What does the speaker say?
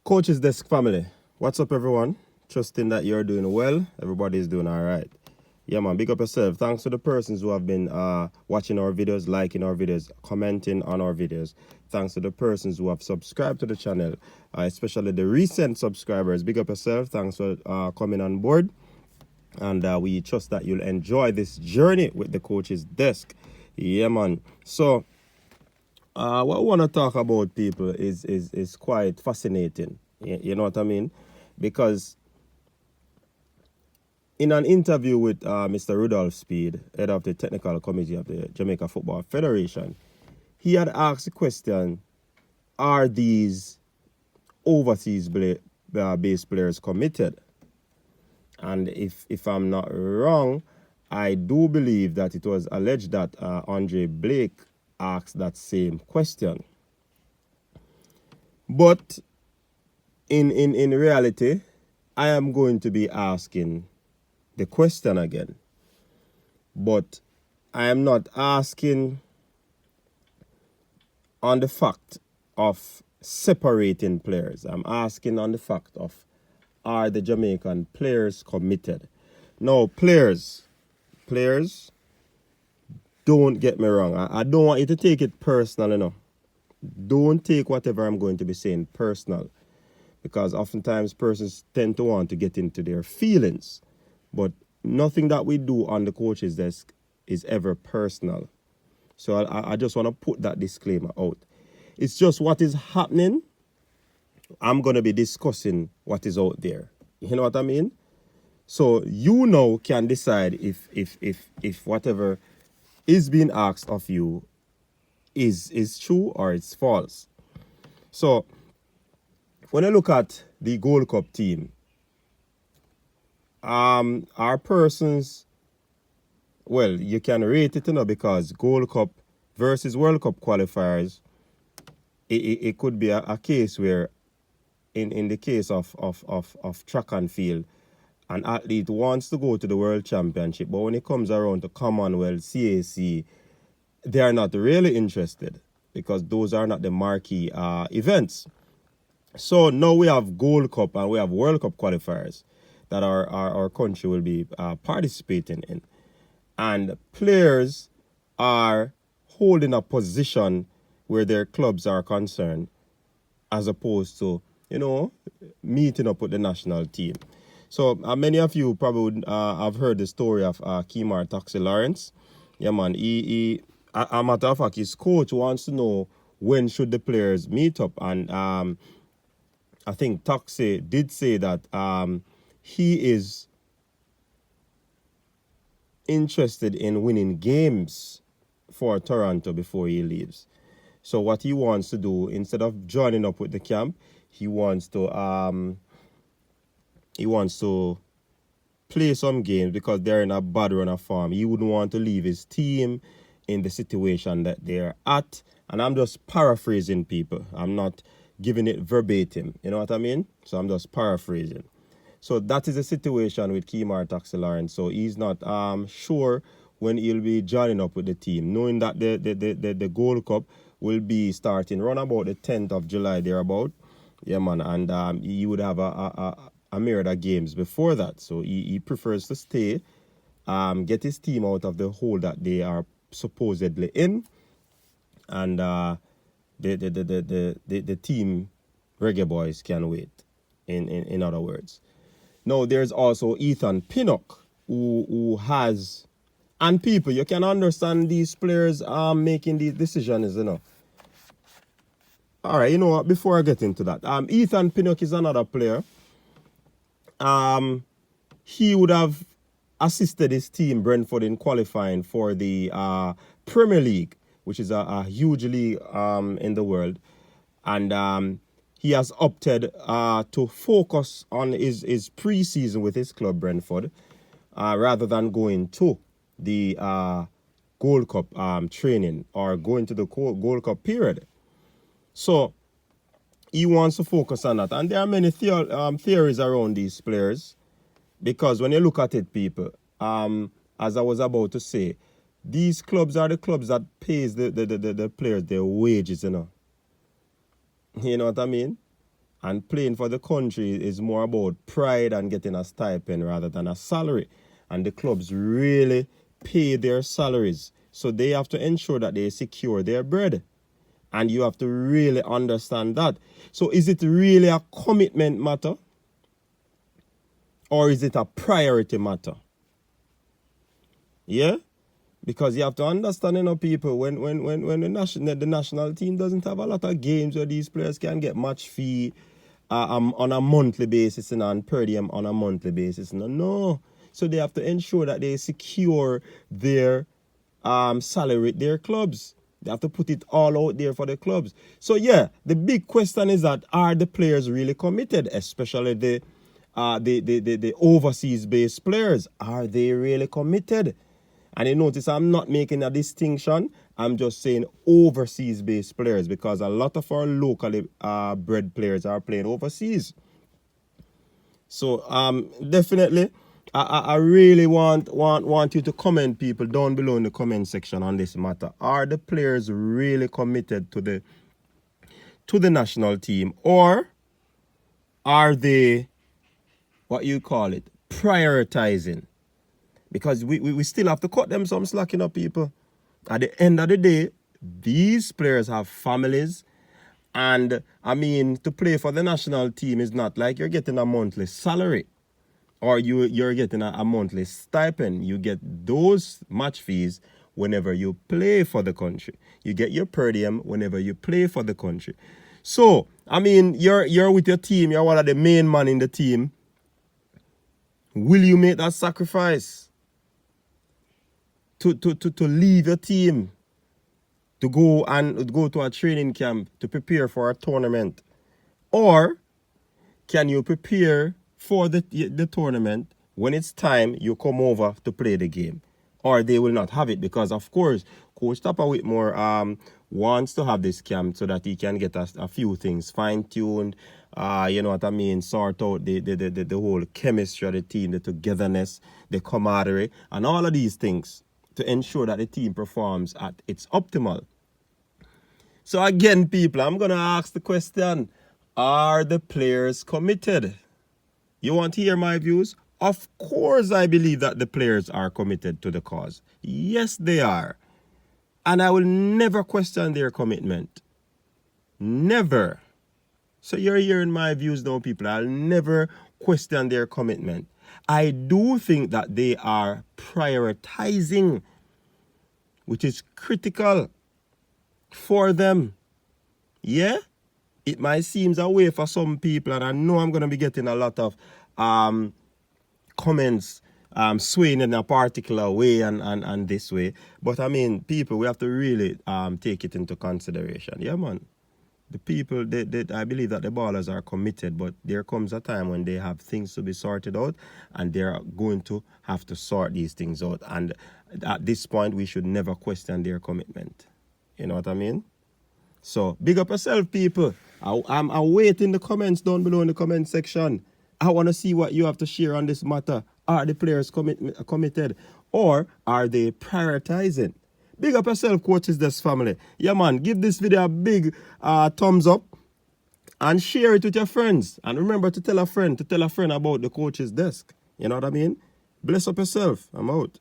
Coach's Desk family, what's up, everyone? Trusting that you're doing well. Everybody's doing all right. Yeah, man, big up yourself. Thanks to the persons who have been watching our videos, liking our videos, commenting on our videos. Thanks to the persons who have subscribed to the channel, especially the recent subscribers. Big up yourself. Thanks for coming on board. And we trust that you'll enjoy this journey with the Coach's Desk. Yeah, man. So, what I want to talk about, people, is quite fascinating. You know what I mean? Because in an interview with Mr. Rudolph Speed, head of the technical committee of the Jamaica Football Federation, he had asked the question, are these overseas based players committed? And if I'm not wrong, I do believe that it was alleged that Andre Blake asked that same question. But in reality, I am going to be asking the question again. But I am not asking on the fact of separating players. I'm asking on the fact of, are the Jamaican players committed? Now, players, don't get me wrong. I don't want you to take it personal, you know. Don't take whatever I'm going to be saying personal, because oftentimes persons tend to want to get into their feelings. But nothing that we do on the Coach's Desk is ever personal. So I just want to put that disclaimer out. It's just what is happening. I'm going to be discussing what is out there. You know what I mean? So you now can decide if whatever is being asked of you is true or it's false. So when I look at the Gold Cup team, our persons, well, you can rate it, you know, because Gold Cup versus World Cup qualifiers, it could be a case where in the case of track and field, an athlete wants to go to the World Championship, but when it comes around to Commonwealth, CAC, they are not really interested because those are not the marquee events. So now we have Gold Cup and we have World Cup qualifiers that our country will be participating in. And players are holding a position where their clubs are concerned, as opposed to, you know, meeting up with the national team. So many of you probably have heard the story of Kemar Taxi Lawrence. Yeah, man. A matter of fact, his coach wants to know when should the players meet up. And I think Taxi did say that he is interested in winning games for Toronto before he leaves. So what he wants to do, instead of joining up with the camp, he wants to play some games because they're in a bad run of form. He wouldn't want to leave his team in the situation that they're at. And I'm just paraphrasing, people. I'm not giving it verbatim. You know what I mean? So I'm just paraphrasing. So that is the situation with Kemar Taxi Lawrence. So he's not sure when he'll be joining up with the team, knowing that the Gold Cup will be starting around about the 10th of July, thereabout. Yeah, man. And he would have a myriad of games before that. So he prefers to stay, get his team out of the hole that they are supposedly in. And the team Reggae Boyz can wait, in other words. Now, there's also Ethan Pinnock, who has... And people, you can understand these players making these decisions, you know. All right, you know what? Before I get into that, Ethan Pinnock is another player. He would have assisted his team, Brentford, in qualifying for the Premier League, which is a huge league in the world. And he has opted to focus on his pre-season with his club, Brentford, rather than going to the Gold Cup training or going to the Gold Cup period. So he wants to focus on that. And there are many theories around these players, because when you look at it, people, as I was about to say, these clubs are the clubs that pays the players their wages, you know. You know what I mean? And playing for the country is more about pride and getting a stipend rather than a salary. And the clubs really pay their salaries. So they have to ensure that they secure their bread. And you have to really understand that. So is it really a commitment matter? Or is it a priority matter? Yeah? Because you have to understand, people, when the national team doesn't have a lot of games where these players can get match fee on a monthly basis and per diem on a monthly basis. No. So they have to ensure that they secure their salary with their clubs. They have to put it all out there for the clubs. So yeah, the big question is that, are the players really committed, especially the overseas-based players? Are they really committed? And you notice I'm not making a distinction. I'm just saying overseas-based players, because a lot of our locally bred players are playing overseas. So definitely, I really want you to comment, people, down below in the comment section on this matter. Are the players really committed to the national team, or are they, what you call it, prioritizing? Because we still have to cut them some slack, people. At the end of the day, these players have families. And, to play for the national team is not like you're getting a monthly salary or you're getting a monthly stipend. You get those match fees whenever you play for the country. You get your per diem whenever you play for the country. So, you're with your team. You're one of the main men in the team. Will you make that sacrifice to leave your team, to go to a training camp to prepare for a tournament? Or can you prepare for the tournament, when it's time you come over to play the game? Or they will not have it, because of course Coach Tapper Whitmore wants to have this camp so that he can get a few things fine-tuned, sort out the whole chemistry of the team, the togetherness, the camaraderie, and all of these things, to ensure that the team performs at its optimal. So again, people, I'm going to ask the question, are the players committed? You want to hear my views? Of course, I believe that the players are committed to the cause. Yes, they are. And I will never question their commitment. Never. So you're hearing my views now, people. I'll never question their commitment. I do think that they are prioritizing, which is critical for them. Yeah? It might seem a way for some people, and I know I'm going to be getting a lot of comments swaying in a particular way and this way. But people, we have to really take it into consideration. Yeah, man. The people, I believe that the ballers are committed, but there comes a time when they have things to be sorted out, and they're going to have to sort these things out. And at this point, we should never question their commitment. You know what I mean? So, big up yourself, people. I'm awaiting the comments down below in the comment section. I want to see what you have to share on this matter. Are the players committed, or are they prioritizing? Big up yourself, Coaches Desk family. Yeah, man, give this video a big thumbs up and share it with your friends. And remember to tell a friend about the Coaches Desk. You know what I mean? Bless up yourself. I'm out.